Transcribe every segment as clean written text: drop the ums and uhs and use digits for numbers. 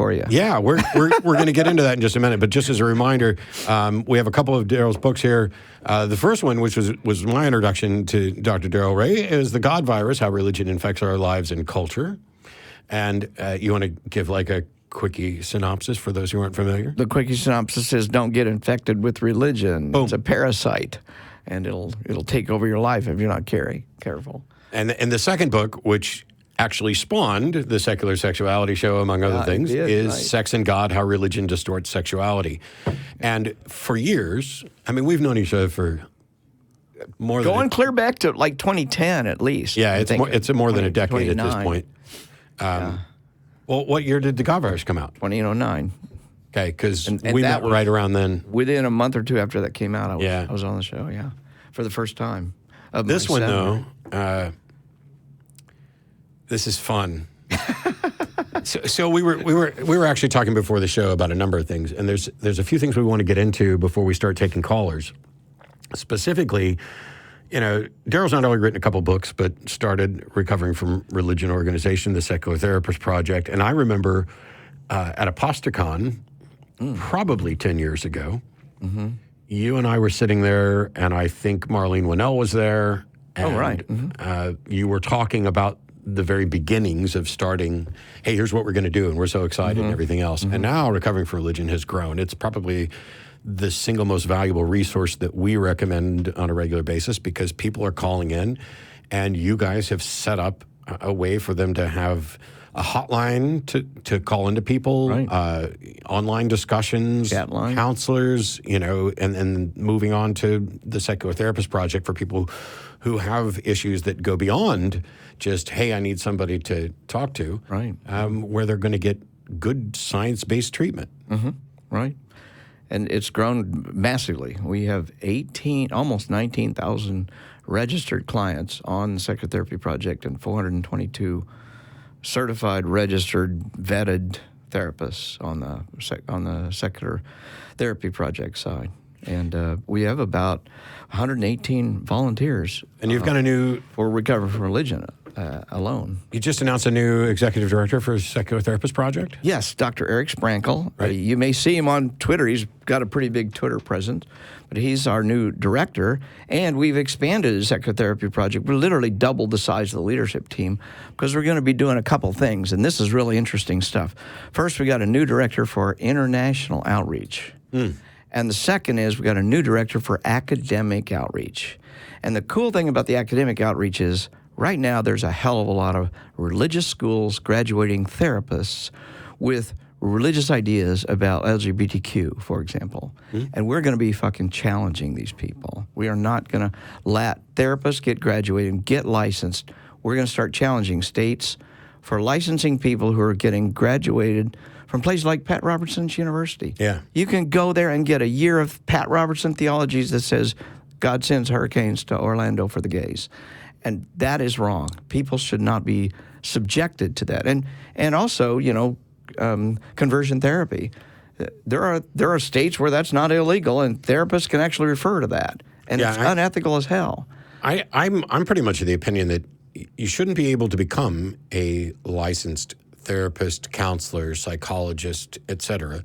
for you. Yeah, we're going to get into that in just a minute. But just as a reminder, we have a couple of Daryl's books here. The first one, which was my introduction to Dr. Daryl Ray, is The God Virus: How Religion Infects Our Lives and Culture. And you want to give like a quickie synopsis for those who aren't familiar? The quickie synopsis is: don't get infected with religion. Boom. It's a parasite, and it'll take over your life if you're not careful. And the second book, which actually spawned the Secular Sexuality Show, among other things, is right. Sex and God: How Religion Distorts Sexuality. And for years, I mean, we've known each other for more than Going clear back to like 2010 at least. yeah, it's more than a 20, decade at this 29. point. Well, what year did the God Virus come out? 2009. Okay, because And we that met was- right around then. Within a month or two after that came out, Yeah. I was on the show, for the first time. Of This my one, seven. though, this is fun. So we were actually talking before the show about a number of things, and there's a few things we want to get into before we start taking callers. Specifically, Daryl's not only written a couple books, but started Recovering from Religion organization, the Secular Therapist Project. And I remember at Apostacon, probably 10 years ago, you and I were sitting there, and I think Marlene Winnell was there. And, right. You were talking about the very beginnings of starting, hey, here's what we're going to do, and we're so excited and everything else. And now Recovering from Religion has grown. It's probably the single most valuable resource that we recommend on a regular basis because people are calling in, and you guys have set up a way for them to have a hotline to call into people, Right. Online discussions, Chat line. counselors, and then moving on to the Secular Therapist Project for people who have issues that go beyond just, hey, I need somebody to talk to, Right. Where they're going to get good science-based treatment. Right. And it's grown massively. We have almost 19,000 registered clients on the Secular Therapy Project and 422 certified, registered, vetted therapists on the Secular Therapy Project side. And we have about 118 volunteers. And you've got a new, for Recovery from Religion alone. you just announced a new executive director for Secular Therapist Project? Yes, Dr. Eric Sprankle. Right. You may see him on Twitter. He's got a pretty big Twitter presence, but he's our new director. And we've expanded the Secular Therapy Project. We literally doubled the size of the leadership team because we're going to be doing a couple things, and this is really interesting stuff. First, we got a new director for international outreach. And the second is we got a new director for academic outreach. And the cool thing about the academic outreach is right now there's a hell of a lot of religious schools graduating therapists with religious ideas about LGBTQ, for example. And we're going to be fucking challenging these people. We are not going to let therapists get graduated and get licensed. We're going to start challenging states for licensing people who are getting graduated from places like Pat Robertson's University. Yeah. You can go there and get a year of Pat Robertson theologies that says God sends hurricanes to Orlando for the gays. And that is wrong. People should not be subjected to that. And also, conversion therapy. There are states where that's not illegal, and therapists can actually refer to that. And it's unethical as hell. I'm pretty much of the opinion that you shouldn't be able to become a licensed therapist, counselor, psychologist, etc.,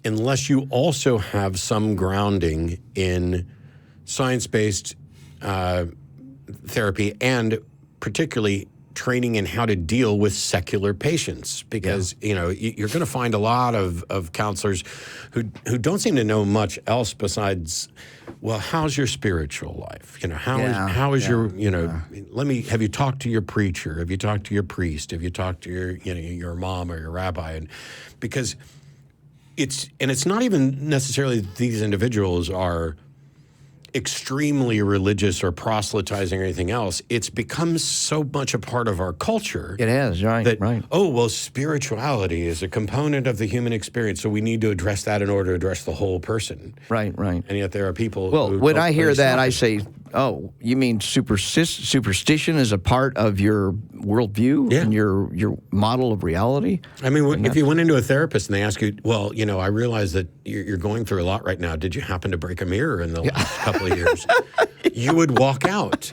unless you also have some grounding in science-based therapy and particularly training in how to deal with secular patients, because you're going to find a lot of counselors who don't seem to know much else besides, well, how's your spiritual life? How is your have you talked to your preacher? Have you talked to your priest? Have you talked to your mom or your rabbi? And because it's not even necessarily that these individuals are extremely religious or proselytizing or anything else. It's become so much a part of our culture. It is, right, that, right. oh, well, spirituality is a component of the human experience, so we need to address that in order to address the whole person. Right. And yet there are people Well, who when don't I hear really that, stop I it. say, oh, you mean superstition is a part of your worldview and your model of reality? I mean, if you went into a therapist and they ask you, well, I realize that you're going through a lot right now. Did you happen to break a mirror in the last couple of years? You would walk out.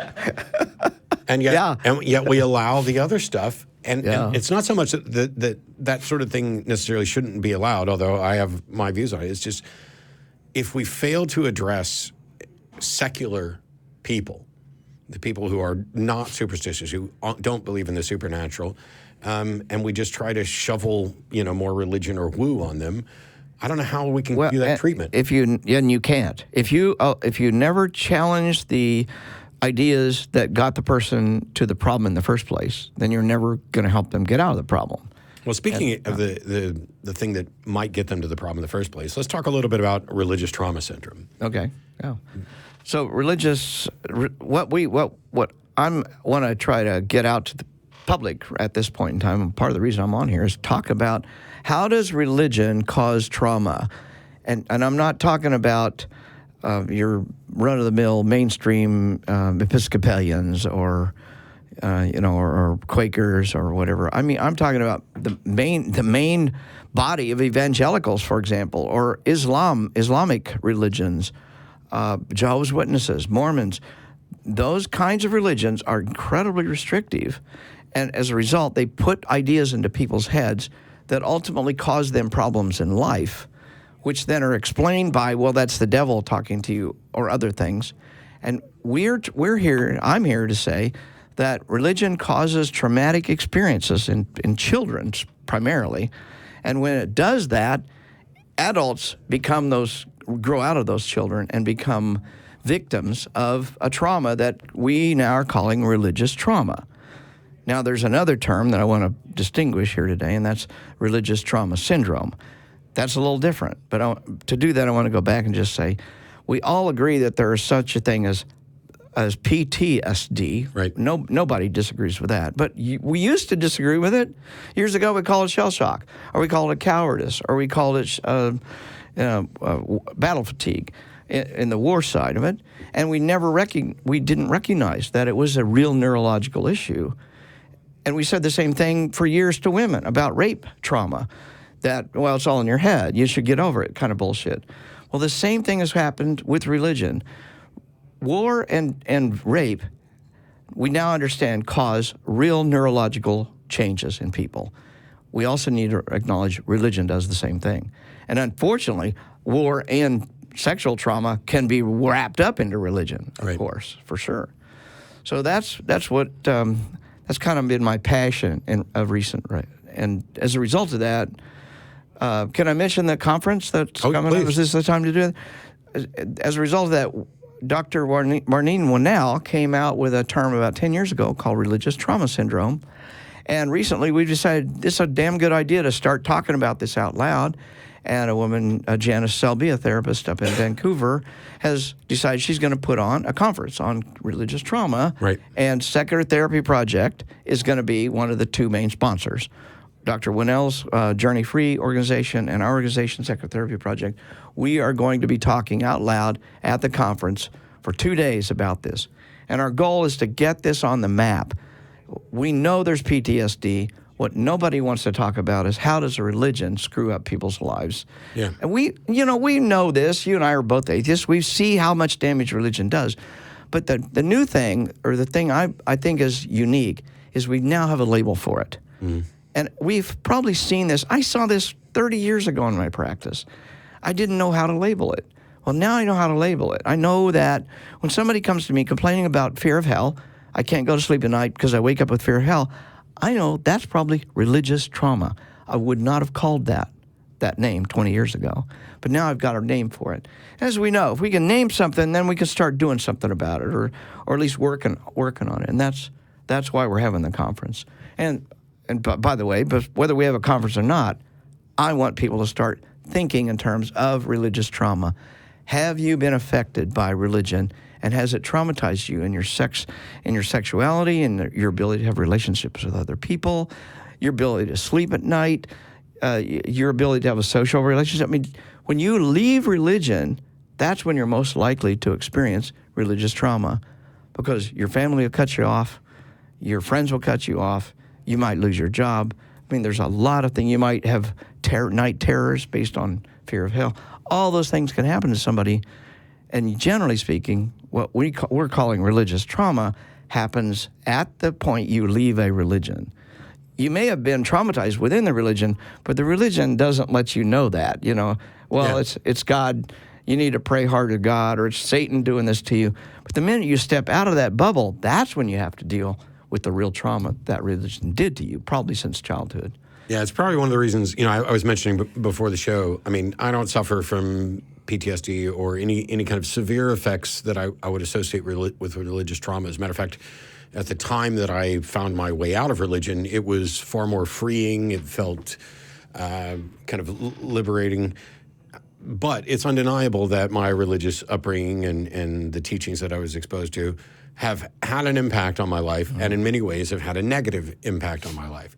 And yet we allow the other stuff. And, Yeah. and it's not so much that sort of thing necessarily shouldn't be allowed, although I have my views on it. It's just if we fail to address secular people, the people who are not superstitious, who don't believe in the supernatural, and we just try to shovel, more religion or woo on them, I don't know how we can do that treatment. And you can't. If you never challenge the ideas that got the person to the problem in the first place, then you're never going to help them get out of the problem. Well, speaking of the thing that might get them to the problem in the first place, let's talk a little bit about religious trauma syndrome. Okay. Yeah. So what I want to try to get out to the public at this point in time, and part of the reason I'm on here is talk about how does religion cause trauma, and I'm not talking about your run-of-the-mill mainstream Episcopalians or Quakers or whatever. I mean, I'm talking about the main body of evangelicals, for example, or Islamic religions, Jehovah's Witnesses, Mormons. Those kinds of religions are incredibly restrictive, and as a result, they put ideas into people's heads that ultimately cause them problems in life, which then are explained by, well, that's the devil talking to you, or other things. And I'm here to say that religion causes traumatic experiences in children primarily, and when it does that, adults grow out of those children and become victims of a trauma that we now are calling religious trauma. Now, there's another term that I want to distinguish here today, and that's religious trauma syndrome. That's a little different, but to do that, I want to go back and just say, we all agree that there is such a thing as PTSD. Right. Nobody disagrees with that, but we used to disagree with it. Years ago, we called it shell shock, or we called it cowardice, or we called it battle fatigue in the war side of it, and we didn't recognize that it was a real neurological issue. And we said the same thing for years to women about rape trauma, that, well, it's all in your head, you should get over it, kind of bullshit. Well, the same thing has happened with religion. War and rape, we now understand, cause real neurological changes in people. We also need to acknowledge religion does the same thing. And unfortunately, war and sexual trauma can be wrapped up into religion, of course, for sure. So that's what that's kind of been my passion of recent, right? And as a result of that, can I mention the conference that's coming up? Is this the time to do it? As a result of that, Dr. Marlene Winell came out with a term about 10 years ago called religious trauma syndrome. And recently we decided this is a damn good idea to start talking about this out loud. And a woman, Janice Selby, a therapist up in Vancouver, has decided she's going to put on a conference on religious trauma. Right. And Secular Therapy Project is going to be one of the two main sponsors. Dr. Winnell's Journey Free organization and our organization, Secular Therapy Project, we are going to be talking out loud at the conference for 2 days about this. And our goal is to get this on the map. We know there's PTSD. What nobody wants to talk about is how does a religion screw up people's lives? Yeah. And we know this. You and I are both atheists. We see how much damage religion does. But the new thing, or the thing I think is unique, is we now have a label for it. Mm. And we've probably seen this. I saw this 30 years ago in my practice. I didn't know how to label it. Well, now I know how to label it. I know that when somebody comes to me complaining about fear of hell, I can't go to sleep at night because I wake up with fear of hell, I know that's probably religious trauma. I would not have called that name 20 years ago, but now I've got a name for it. As we know, if we can name something, then we can start doing something about it, or at least working on it. And that's why we're having the conference. And by the way, but whether we have a conference or not, I want people to start thinking in terms of religious trauma. Have you been affected by religion? And has it traumatized you in your sexuality, and your ability to have relationships with other people, your ability to sleep at night, your ability to have a social relationship? I mean, when you leave religion, that's when you're most likely to experience religious trauma, because your family will cut you off, your friends will cut you off, you might lose your job. I mean, there's a lot of things. You might have night terrors based on fear of hell. All those things can happen to somebody. And generally speaking, what we're calling religious trauma happens at the point you leave a religion. you may have been traumatized within the religion, but the religion doesn't let you know that. Well, Yeah. it's God. You need to pray hard to God, or it's Satan doing this to you. But the minute you step out of that bubble, that's when you have to deal with the real trauma that religion did to you, probably since childhood. Yeah, it's probably one of the reasons, I was mentioning before the show, I mean, I don't suffer from PTSD or any kind of severe effects that I would associate with religious trauma. As a matter of fact, at the time that I found my way out of religion, it was far more freeing. It felt kind of liberating. But it's undeniable that my religious upbringing and the teachings that I was exposed to have had an impact on my life, and in many ways have had a negative impact on my life.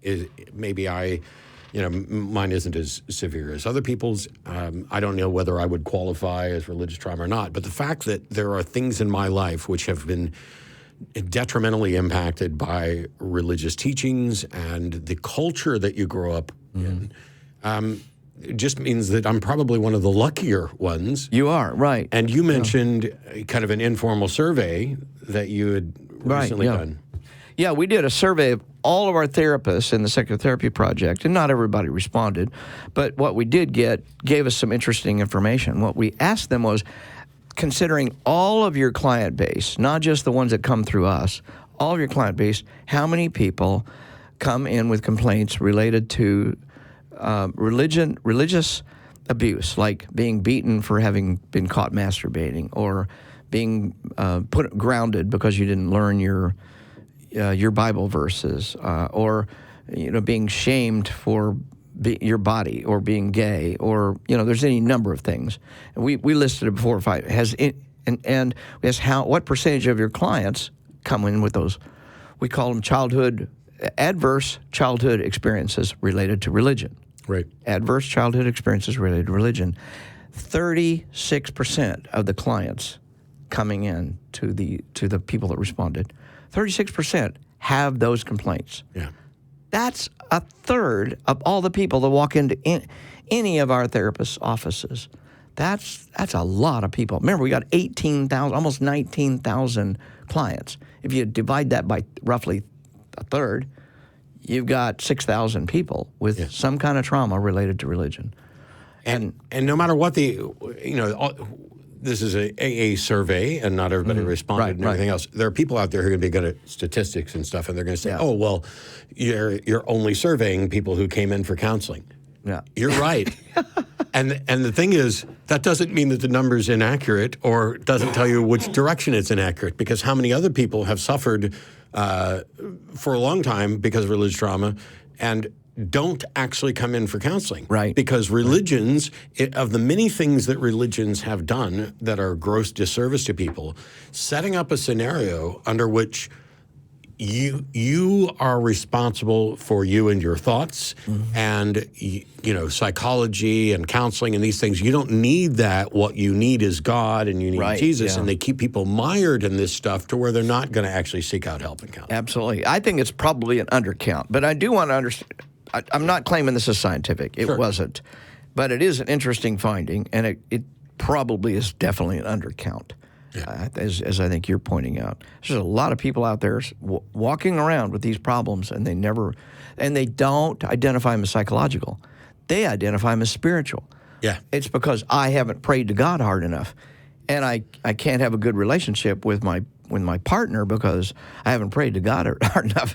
Maybe mine isn't as severe as other people's. I don't know whether I would qualify as religious trauma or not, but the fact that there are things in my life which have been detrimentally impacted by religious teachings and the culture that you grow up in, it just means that I'm probably one of the luckier ones. You are, right. And you mentioned kind of an informal survey that you had recently done. Yeah, we did a survey of all of our therapists in the Psychotherapy Project, and not everybody responded. But what we did get gave us some interesting information. What we asked them was, considering all of your client base, not just the ones that come through us, all of your client base, how many people come in with complaints related to religious abuse, like being beaten for having been caught masturbating, or being grounded because you didn't learn your Bible verses, or being shamed for your body, or being gay, or there's any number of things. And we listed it 4 or 5. And we asked what percentage of your clients come in with those. We call them adverse childhood experiences related to religion. Right. Adverse childhood experiences related to religion. 36% of the clients coming in to the people that responded, 36% have those complaints. Yeah. That's a third of all the people that walk into any of our therapists' offices. That's a lot of people. Remember, we got 18,000, almost 19,000 clients. If you divide that by roughly a third, you've got 6,000 people with some kind of trauma related to religion. And no matter what this is a AA survey, and not everybody responded and everything else. There are people out there who are going to be good at statistics and stuff, and they're going to say, "Oh, well, you're only surveying people who came in for counseling." Yeah, you're right. And the thing is, that doesn't mean that the number's inaccurate, or doesn't tell you which direction it's inaccurate, because how many other people have suffered for a long time because of religious trauma and don't actually come in for counseling. Right. Because religions, of the many things that religions have done that are gross disservice to people, setting up a scenario under which you are responsible for you and your thoughts, and psychology and counseling and these things. You don't need that. What you need is God, and you need Jesus. And they keep people mired in this stuff to where they're not going to actually seek out help and counseling. Absolutely. I think it's probably an undercount, but I do want to understand. I'm not claiming this is scientific. It wasn't, but it is an interesting finding, and it probably is definitely an undercount. Yeah. As I think you're pointing out, there's a lot of people out there walking around with these problems, and they don't identify them as psychological. They identify them as spiritual. Yeah, it's because I haven't prayed to God hard enough, and I can't have a good relationship with my partner because I haven't prayed to God hard enough.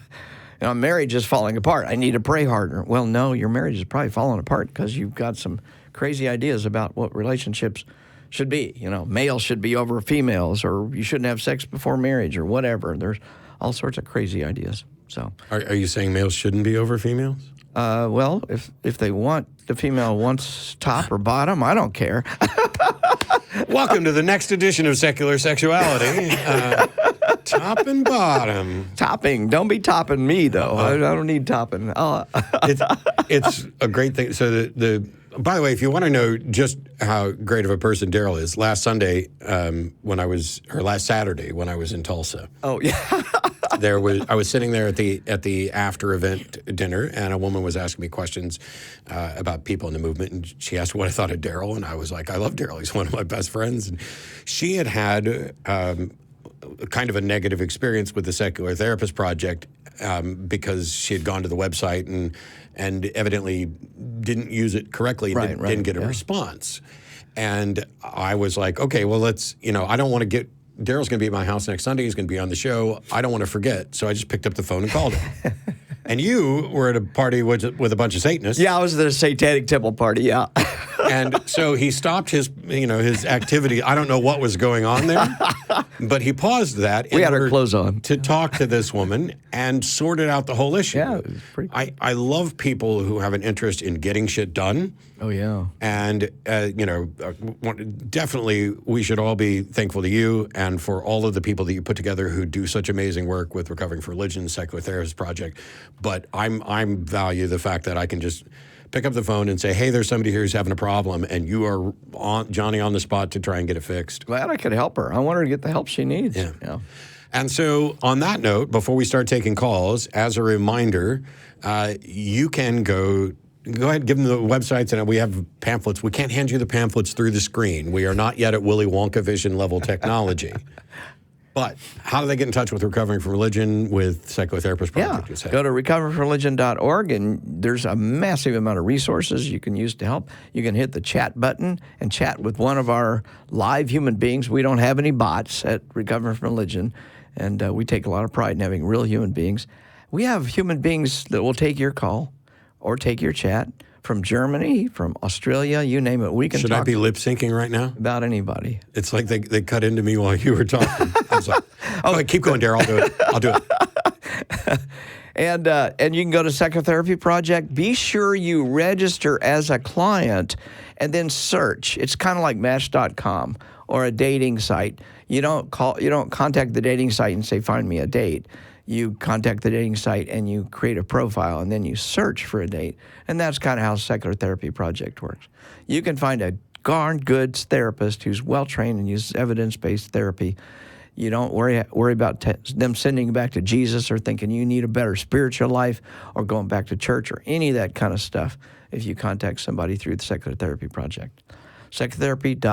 My marriage is falling apart. I need to pray harder. Well, no, your marriage is probably falling apart because you've got some crazy ideas about what relationships should be. Males should be over females, or you shouldn't have sex before marriage, or whatever. There's all sorts of crazy ideas. So, are you saying males shouldn't be over females? Well, if they want, the female wants top or bottom, I don't care. Welcome to the next edition of Secular Sexuality. Top and bottom. Topping. Don't be topping me, though. I don't need topping. It's a great thing. So by the way, if you want to know just how great of a person Daryl is, last Saturday when I was in Tulsa. Oh yeah. I was sitting there at the after event dinner, and a woman was asking me questions about people in the movement, and she asked what I thought of Daryl, and I was like, I love Daryl. He's one of my best friends. And she had kind of a negative experience with the Secular Therapist Project because she had gone to the website and evidently didn't use it correctly and didn't get a response. And I was like, okay, well, let's, I don't want to get, Daryl's going to be at my house next Sunday. He's going to be on the show. I don't want to forget. So I just picked up the phone and called him. And you were at a party with a bunch of Satanists. Yeah, I was at a Satanic Temple party, yeah. And so he stopped his activity. I don't know what was going on there, but he paused that. We had our clothes on. To talk to this woman and sorted out the whole issue. Yeah, it was pretty cool. I love people who have an interest in getting shit done. Oh, yeah. And, definitely we should all be thankful to you and for all of the people that you put together who do such amazing work with Recovering from Religion, Secular Therapist Project. But I value the fact that I can just pick up the phone and say, hey, there's somebody here who's having a problem, and you are Johnny on the spot to try and get it fixed. Glad I could help her. I want her to get the help she needs. Yeah. And so on that note, before we start taking calls, as a reminder, you can go ahead, give them the websites, and we have pamphlets. We can't hand you the pamphlets through the screen. We are not yet at Willy Wonka vision level technology. But how do they get in touch with Recovering from Religion, with Secular Therapist Project? Yeah, go to recoveringfromreligion.org, and there's a massive amount of resources you can use to help. You can hit the chat button and chat with one of our live human beings. We don't have any bots at Recovering from Religion, and we take a lot of pride in having real human beings. We have human beings that will take your call or take your chat from Germany, from Australia, you name it. We can Should talk I be lip syncing right now? about anybody. It's like they cut into me while you were talking. I was like, oh, keep going, Daryl. I'll do it. And you can go to Psychotherapy Project. Be sure you register as a client and then search. It's kind of like Match.com or a dating site. You don't contact the dating site and say, find me a date. You contact the dating site and you create a profile and then you search for a date. And that's kind of how Secular Therapy Project works. You can find a darn good therapist who's well-trained and uses evidence-based therapy. You don't worry about them sending you back to Jesus or thinking you need a better spiritual life or going back to church or any of that kind of stuff if you contact somebody through the Secular Therapy Project. Psychotherapy.org.